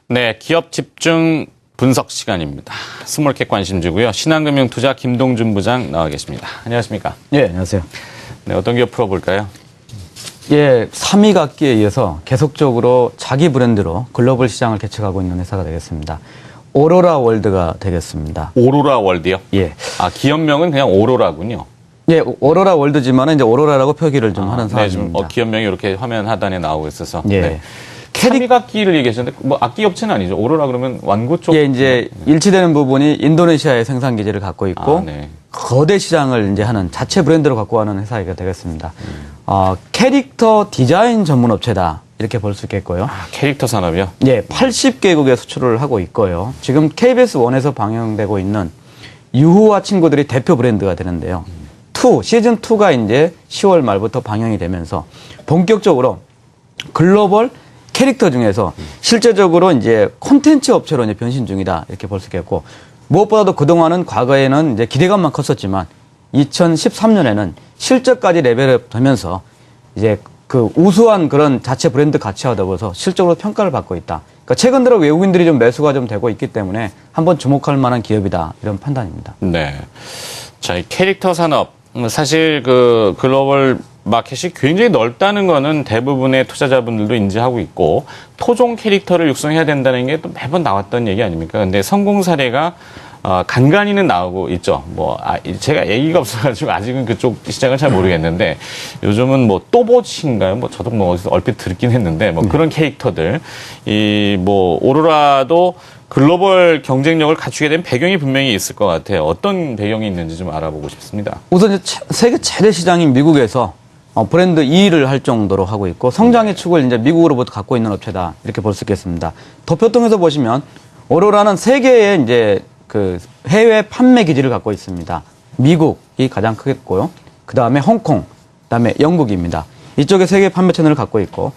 네, 기업 집중 분석 시간입니다. 스몰캡 관심주고요. 신한금융투자 김동준 부장 나와 계십니다. 안녕하십니까? 예, 안녕하세요. 네, 어떤 기업 풀어볼까요? 예, 3위 갖기에 이어서 계속적으로 자기 브랜드로 글로벌 시장을 개척하고 있는 회사가 되겠습니다. 오로라 월드가 되겠습니다. 오로라 월드요? 예. 아, 기업명은 그냥 오로라군요. 예, 오로라 월드지만 이제 오로라라고 표기를 좀 하는 네, 상황입니다. 지금 기업명이 이렇게 화면 하단에 나오고 있어서. 예. 네. 캐릭 악기를 얘기하셨는데 뭐 악기 업체는 아니죠. 오로라 그러면 완구 쪽. 예, 이제 일치되는 부분이 인도네시아의 생산 기지를 갖고 있고 네. 거대 시장을 이제 하는 자체 브랜드로 갖고 가는 회사가 되겠습니다. 캐릭터 디자인 전문 업체다. 이렇게 볼 수 있겠고요. 아, 캐릭터 산업이요? 예, 80개국에 수출을 하고 있고요. 지금 KBS 1에서 방영되고 있는 유후와 친구들이 대표 브랜드가 되는데요. 시즌 2가 이제 10월 말부터 방영이 되면서 본격적으로 글로벌 캐릭터 중에서 실제적으로 이제 콘텐츠 업체로 이제 변신 중이다. 이렇게 볼 수 있겠고, 무엇보다도 그동안은 과거에는 이제 기대감만 컸었지만 2013년에는 실적까지 레벨업 되면서 이제 그 우수한 그런 자체 브랜드 가치와 더불어서 실적으로 평가를 받고 있다. 그러니까 최근 들어 외국인들이 좀 매수가 좀 되고 있기 때문에 한번 주목할 만한 기업이다. 이런 판단입니다. 네. 자, 이 캐릭터 산업. 사실 그 글로벌 마켓이 굉장히 넓다는 거는 대부분의 투자자분들도 인지하고 있고 토종 캐릭터를 육성해야 된다는 게 또 매번 나왔던 얘기 아닙니까? 근데 성공 사례가 간간히는 나오고 있죠. 제가 얘기가 없어가지고 아직은 그쪽 시장을 잘 모르겠는데 요즘은 또봇인가요? 저도 어디서 얼핏 듣긴 했는데 그런 캐릭터들 오로라도 글로벌 경쟁력을 갖추게 된 배경이 분명히 있을 것 같아요. 어떤 배경이 있는지 좀 알아보고 싶습니다. 우선 세계 최대 시장인 미국에서 브랜드 2위를 할 정도로 하고 있고 성장의 축을 이제 미국으로부터 갖고 있는 업체다 이렇게 볼 수 있겠습니다. 도표통에서 보시면 오로라는 세계의 이제 그 해외 판매 기지를 갖고 있습니다. 미국이 가장 크겠고요. 그 다음에 홍콩, 그 다음에 영국입니다. 이쪽에 세계 판매 채널을 갖고 있고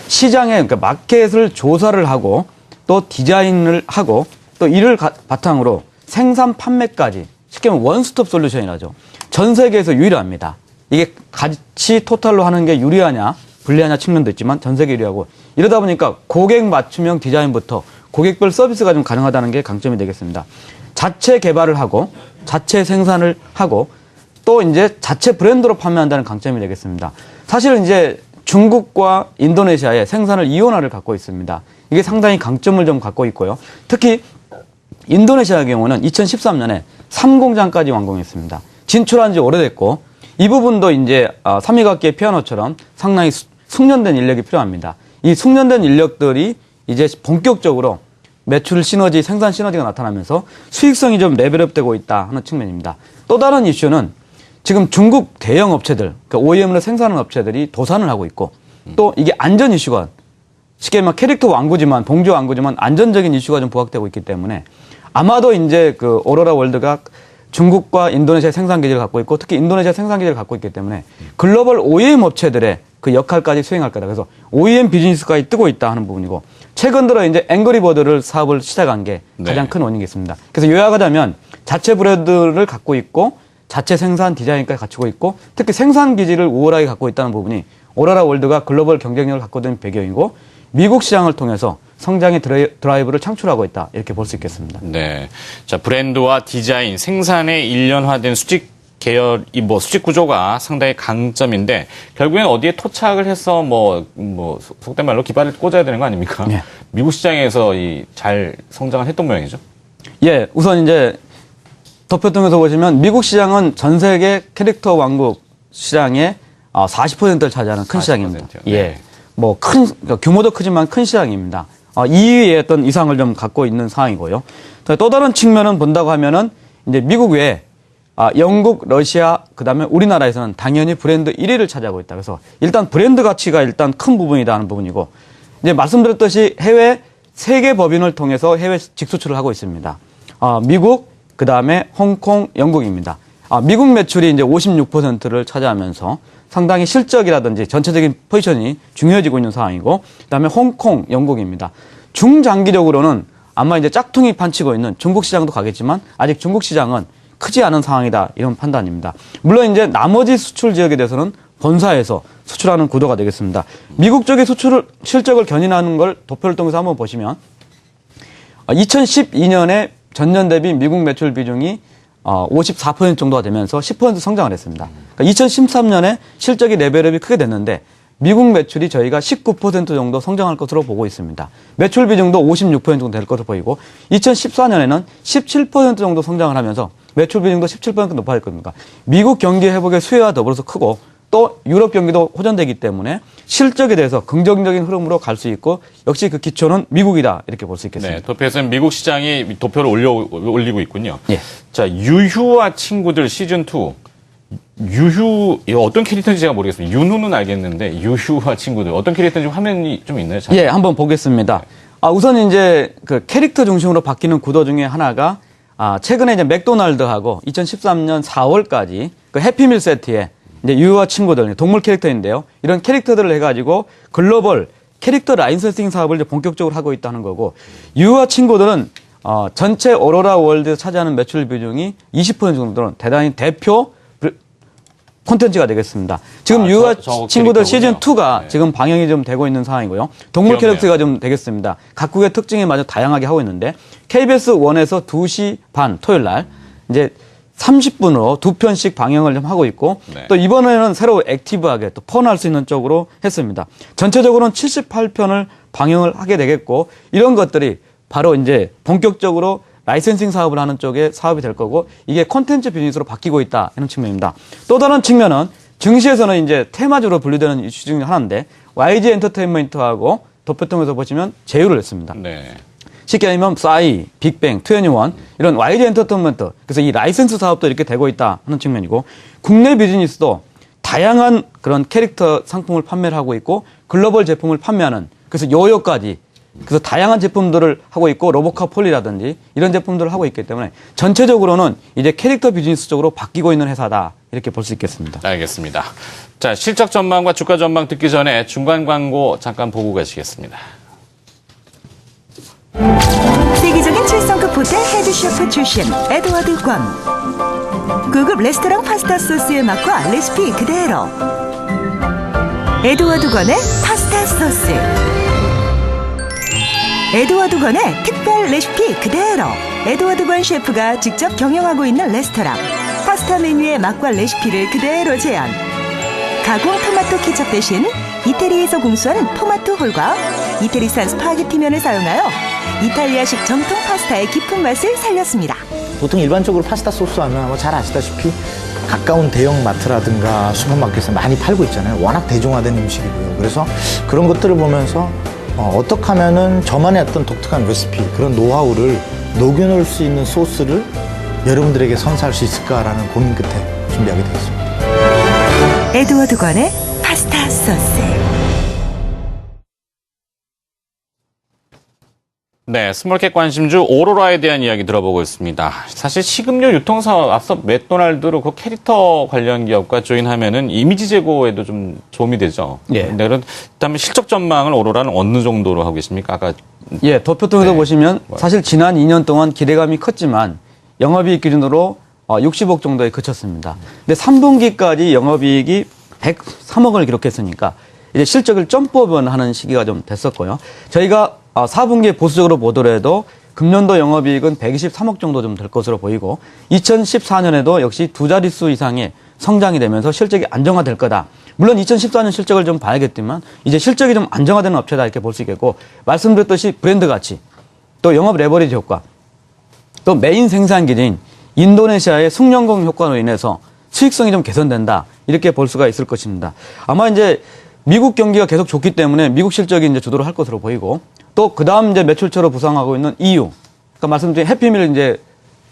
시장에 그러니까 마켓을 조사를 하고 또 디자인을 하고 또 이를 바탕으로 생산 판매까지 쉽게 말하면 원스톱 솔루션이라죠. 전 세계에서 유일합니다. 이게 같이 토탈로 하는 게 유리하냐 불리하냐 측면도 있지만 전 세계 유리하고 이러다 보니까 고객 맞춤형 디자인부터 고객별 서비스가 좀 가능하다는 게 강점이 되겠습니다. 자체 개발을 하고 자체 생산을 하고 또 이제 자체 브랜드로 판매한다는 강점이 되겠습니다. 사실은 이제 중국과 인도네시아의 생산을 이원화를 갖고 있습니다. 이게 상당히 강점을 좀 갖고 있고요. 특히 인도네시아의 경우는 2013년에 3공장까지 완공했습니다. 진출한 지 오래됐고 이 부분도 이제 3위 각기의 피아노처럼 상당히 숙련된 인력이 필요합니다. 이 숙련된 인력들이 이제 본격적으로 매출 시너지, 생산 시너지가 나타나면서 수익성이 좀 레벨업되고 있다 하는 측면입니다. 또 다른 이슈는 지금 중국 대형 업체들, 그러니까 OEM으로 생산하는 업체들이 도산을 하고 있고 또 이게 안전 이슈가 쉽게 말하면 캐릭터 완구지만 봉주 완구지만 안전적인 이슈가 좀 부각되고 있기 때문에 아마도 이제 그 오로라 월드가 중국과 인도네시아 생산 기지를 갖고 있고 특히 인도네시아 생산 기지를 갖고 있기 때문에 글로벌 OEM 업체들의 그 역할까지 수행할 거다. 그래서 OEM 비즈니스까지 뜨고 있다 하는 부분이고 최근 들어 이제 앵그리버드를 사업을 시작한 게 가장 큰 원인이겠습니다. 그래서 요약하자면 자체 브랜드를 갖고 있고 자체 생산 디자인까지 갖추고 있고 특히 생산 기지를 우월하게 갖고 있다는 부분이 오로라 월드가 글로벌 경쟁력을 갖고 있는 배경이고 미국 시장을 통해서 성장의 드라이브를 창출하고 있다. 이렇게 볼 수 있겠습니다. 네. 자, 브랜드와 디자인, 생산에 일련화된 수직 계열, 수직 구조가 상당히 강점인데, 결국엔 어디에 토착을 해서 속된 말로 깃발을 꽂아야 되는 거 아닙니까? 네. 미국 시장에서 잘 성장을 했던 모양이죠? 예. 우선 이제 도표통에서 보시면 미국 시장은 전 세계 캐릭터 왕국 시장의 40%를 차지하는 큰 40%요. 시장입니다. 네. 예. 그러니까 규모도 크지만 큰 시장입니다. 2위의 어떤 이상을 좀 갖고 있는 상황이고요. 또 다른 측면은 본다고 하면은 이제 미국 외에 영국, 러시아, 그 다음에 우리나라에서는 당연히 브랜드 1위를 차지하고 있다. 그래서 일단 브랜드 가치가 일단 큰 부분이다 하는 부분이고 이제 말씀드렸듯이 해외 세계 법인을 통해서 해외 직수출을 하고 있습니다. 미국, 그 다음에 홍콩, 영국입니다. 미국 매출이 이제 56%를 차지하면서 상당히 실적이라든지 전체적인 포지션이 중요해지고 있는 상황이고, 그 다음에 홍콩, 영국입니다. 중장기적으로는 아마 이제 짝퉁이 판치고 있는 중국 시장도 가겠지만 아직 중국 시장은 크지 않은 상황이다. 이런 판단입니다. 물론 이제 나머지 수출 지역에 대해서는 본사에서 수출하는 구도가 되겠습니다. 미국 쪽의 실적을 견인하는 걸 도표를 통해서 한번 보시면 2012년에 전년 대비 미국 매출 비중이 54% 정도가 되면서 10% 성장을 했습니다. 그러니까 2013년에 실적이 레벨업이 크게 됐는데 미국 매출이 저희가 19% 정도 성장할 것으로 보고 있습니다. 매출 비중도 56% 정도 될 것으로 보이고 2014년에는 17% 정도 성장을 하면서 매출 비중도 17% 높아질 겁니다. 미국 경기 회복의 수혜와 더불어서 크고 또 유럽 경기도 호전되기 때문에 실적에 대해서 긍정적인 흐름으로 갈 수 있고 역시 그 기초는 미국이다 이렇게 볼 수 있겠습니다. 네, 도표에서는 미국 시장이 도표를 올리고 있군요. 예. 자, 유휴와 친구들 시즌2. 유휴, 이거 어떤 캐릭터인지 제가 모르겠습니다. 윤후는 알겠는데, 유휴와 친구들. 어떤 캐릭터인지 화면이 좀 있나요? 잘? 예, 한번 보겠습니다. 우선 이제 그 캐릭터 중심으로 바뀌는 구도 중에 하나가, 최근에 이제 맥도날드하고 2013년 4월까지 그 해피밀 세트에 이제 유휴와 친구들, 동물 캐릭터인데요. 이런 캐릭터들을 해가지고 글로벌 캐릭터 라이선싱 사업을 이제 본격적으로 하고 있다는 거고, 유휴와 친구들은 전체 오로라 월드에서 차지하는 매출 비중이 20% 정도는 대단히 대표 콘텐츠가 되겠습니다. 지금 유아 친구들 시즌2가 네. 지금 방영이 좀 되고 있는 상황이고요. 동물 귀엽네요. 캐릭터가 좀 되겠습니다. 각국의 특징에 맞아 다양하게 하고 있는데 KBS 1에서 2시 반 토요일 날 이제 30분으로 2편씩 방영을 좀 하고 있고 네. 또 이번에는 새로 액티브하게 또 폰할 수 있는 쪽으로 했습니다. 전체적으로는 78편을 방영을 하게 되겠고 이런 것들이 바로 이제 본격적으로 라이센싱 사업을 하는 쪽에 사업이 될 거고 이게 콘텐츠 비즈니스로 바뀌고 있다 이런 측면입니다. 또 다른 측면은 증시에서는 이제 테마주로 분류되는 이슈 중에 하나인데 YG 엔터테인먼트하고 도표통에서 보시면 제휴를 했습니다. 네. 쉽게 얘기하면 싸이, 빅뱅, 2NE1 이런 YG 엔터테인먼트 그래서 이 라이센스 사업도 이렇게 되고 있다 하는 측면이고 국내 비즈니스도 다양한 그런 캐릭터 상품을 판매를 하고 있고 글로벌 제품을 판매하는 그래서 요요까지 그래서 다양한 제품들을 하고 있고 로보카 폴리라든지 이런 제품들을 하고 있기 때문에 전체적으로는 이제 캐릭터 비즈니스 쪽으로 바뀌고 있는 회사다 이렇게 볼 수 있겠습니다. 알겠습니다. 자, 실적 전망과 주가 전망 듣기 전에 중간 광고 잠깐 보고 가시겠습니다. 세계적인 7성급 호텔 헤드셰프 출신 에드워드 권 고급 레스토랑 파스타 소스의 맛과 레시피 그대로 에드워드 권의 파스타 소스 에드워드 권의 특별 레시피 그대로 에드워드 권 셰프가 직접 경영하고 있는 레스토랑 파스타 메뉴의 맛과 레시피를 그대로 재현 가공 토마토 케첩 대신 이태리에서 공수하는 토마토 홀과 이태리산 스파게티면을 사용하여 이탈리아식 정통 파스타의 깊은 맛을 살렸습니다. 보통 일반적으로 파스타 소스 하면 뭐 잘 아시다시피 가까운 대형 마트라든가 슈퍼마켓에서 많이 팔고 있잖아요. 워낙 대중화된 음식이고요. 그래서 그런 것들을 보면서 어떻게 하면은 저만의 어떤 독특한 레시피, 그런 노하우를 녹여놓을 수 있는 소스를 여러분들에게 선사할 수 있을까라는 고민 끝에 준비하게 되었습니다. 에드워드 권의 파스타 소스. 네, 스몰캡 관심주 오로라에 대한 이야기 들어보고 있습니다. 사실 식음료 유통사업 앞서 맥도날드로 그 캐릭터 관련 기업과 조인하면은 이미지 제고에도 좀 도움이 되죠. 예. 네, 그다음에 실적 전망을 오로라는 어느 정도로 하고 계십니까? 아까 예, 도표통에서 네. 보시면 사실 지난 2년 동안 기대감이 컸지만 영업이익 기준으로 60억 정도에 그쳤습니다. 근데 3분기까지 영업이익이 103억을 기록했으니까 이제 실적을 점프업을 하는 시기가 좀 됐었고요. 저희가 4분기에 보수적으로 보더라도 금년도 영업이익은 123억 정도 좀 될 것으로 보이고 2014년에도 역시 두 자릿수 이상의 성장이 되면서 실적이 안정화될 거다. 물론 2014년 실적을 좀 봐야겠지만 이제 실적이 좀 안정화되는 업체다 이렇게 볼 수 있겠고 말씀드렸듯이 브랜드 가치, 또 영업 레버리지 효과, 또 메인 생산 기지인 인도네시아의 숙련공 효과로 인해서 수익성이 좀 개선된다 이렇게 볼 수가 있을 것입니다. 아마 이제 미국 경기가 계속 좋기 때문에 미국 실적이 이제 주도를 할 것으로 보이고 또 그다음 이제 매출처로 부상하고 있는 EU. 그러니까 말씀드린 해피밀 이제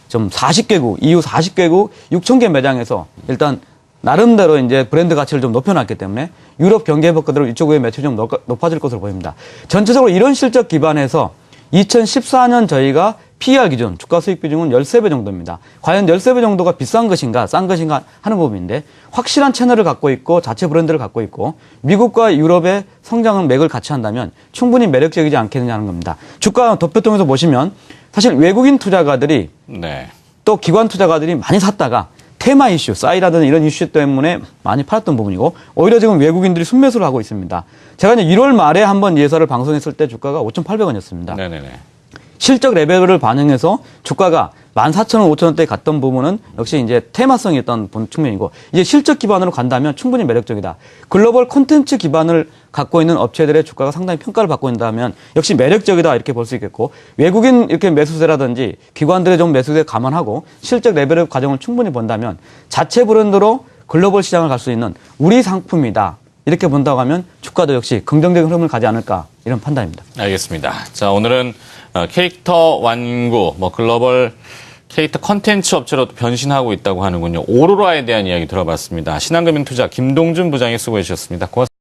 좀 40개국, EU 40개국 6,000개 매장에서 일단 나름대로 이제 브랜드 가치를 좀 높여놨기 때문에 유럽 경기 회복 그대로 이쪽의 매출이 좀 높아질 것으로 보입니다. 전체적으로 이런 실적 기반에서 2014년 저희가 PER 기준 주가 수익 비중은 13배 정도입니다. 과연 13배 정도가 비싼 것인가 싼 것인가 하는 부분인데 확실한 채널을 갖고 있고 자체 브랜드를 갖고 있고 미국과 유럽의 성장을 맥을 같이 한다면 충분히 매력적이지 않겠느냐 하는 겁니다. 주가 도표통에서 보시면 사실 외국인 투자가들이 네. 또 기관 투자가들이 많이 샀다가 테마 이슈, 싸이라든지 이런 이슈 때문에 많이 팔았던 부분이고 오히려 지금 외국인들이 순매수를 하고 있습니다. 제가 이제 1월 말에 한번 예사를 방송했을 때 주가가 5,800원이었습니다. 네네네. 실적 레벨을 반영해서 주가가 14,000원, 5,000원대에 갔던 부분은 역시 이제 테마성이었던 측면이고, 이제 실적 기반으로 간다면 충분히 매력적이다. 글로벌 콘텐츠 기반을 갖고 있는 업체들의 주가가 상당히 평가를 받고 있다면 역시 매력적이다 이렇게 볼 수 있겠고, 외국인 이렇게 매수세라든지 기관들의 좀 매수세 감안하고 실적 레벨의 과정을 충분히 본다면 자체 브랜드로 글로벌 시장을 갈 수 있는 우리 상품이다. 이렇게 본다고 하면 주가도 역시 긍정적인 흐름을 가지 않을까 이런 판단입니다. 알겠습니다. 자, 오늘은 캐릭터 완구, 글로벌 캐릭터 컨텐츠 업체로 변신하고 있다고 하는군요. 오로라에 대한 이야기 들어봤습니다. 신한금융투자 김동준 부장이 수고해 주셨습니다. 고맙습니다.